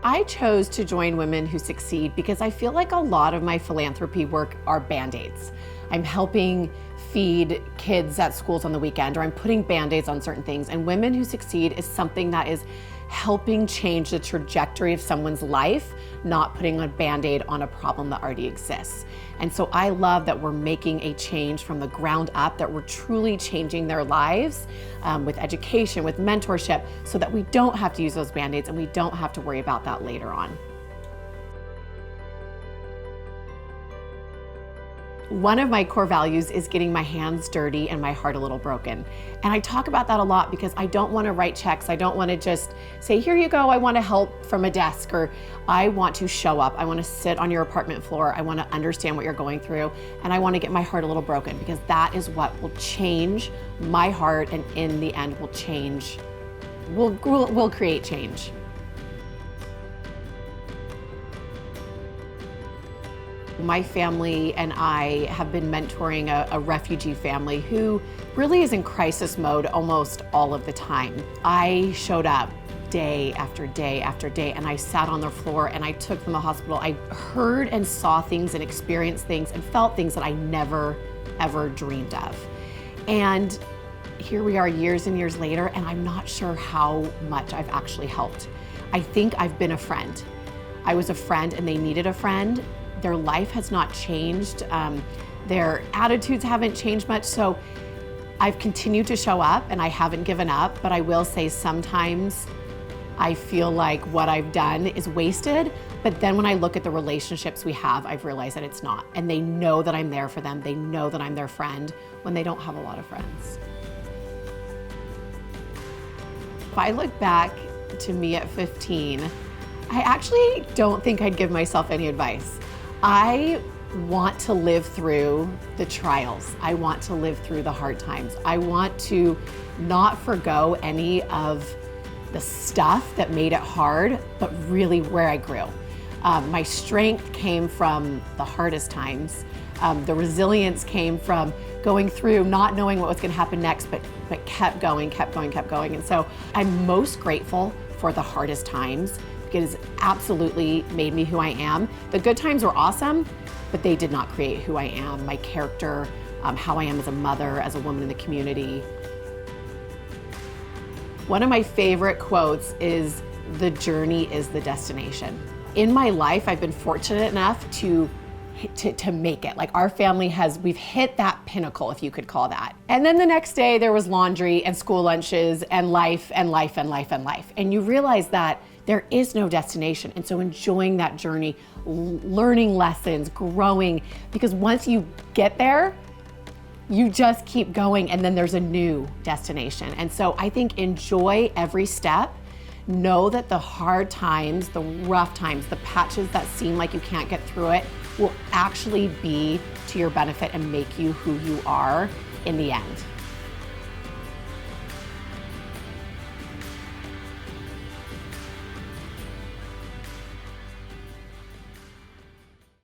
I chose to join Women Who Succeed because I feel like a lot of my philanthropy work are Band-Aids. I'm helping feed kids at schools on the weekend, or I'm putting Band-Aids on certain things. And Women Who Succeed is something that is helping change the trajectory of someone's life, not putting a Band-Aid on a problem that already exists. And so I love that we're making a change from the ground up, that we're truly changing their lives with education, with mentorship, so that we don't have to use those Band-Aids and we don't have to worry about that later on. One of my core values is getting my hands dirty and my heart a little broken. And I talk about that a lot because I don't want to write checks. I don't want to just say, here you go, I want to help from a desk, or I want to show up. I want to sit on your apartment floor. I want to understand what you're going through. And I want to get my heart a little broken, because that is what will change my heart, and in the end will change, will create change. My family and I have been mentoring a refugee family who really is in crisis mode almost all of the time. I showed up day after day after day, and I sat on their floor and I took them to the hospital. I heard and saw things and experienced things and felt things that I never, ever dreamed of. And here we are years and years later, and I'm not sure how much I've actually helped. I think I've been a friend. I was a friend and they needed a friend. Their life has not changed. Their attitudes haven't changed much. So I've continued to show up and I haven't given up, but I will say sometimes I feel like what I've done is wasted. But then when I look at the relationships we have, I've realized that it's not. And they know that I'm there for them. They know that I'm their friend when they don't have a lot of friends. If I look back to me at 15, I actually don't think I'd give myself any advice. I want to live through the trials. I want to live through the hard times. I want to not forgo any of the stuff that made it hard, but really where I grew. My strength came from the hardest times. The resilience came from going through, not knowing what was going to happen next, but kept going, kept going, kept going. And so I'm most grateful for the hardest times. It has absolutely made me who I am. The good times were awesome, but they did not create who I am, my character, how I am as a mother, as a woman in the community. One of my favorite quotes is, "The journey is the destination." In my life, I've been fortunate enough to make it. Like, our family we've hit that pinnacle, if you could call that. And then the next day there was laundry and school lunches and life and life and life and life. And you realize that there is no destination. And so enjoying that journey, learning lessons, growing, because once you get there, you just keep going, and then there's a new destination. And so I think enjoy every step. Know that the hard times, the rough times, the patches that seem like you can't get through it will actually be to your benefit and make you who you are in the end.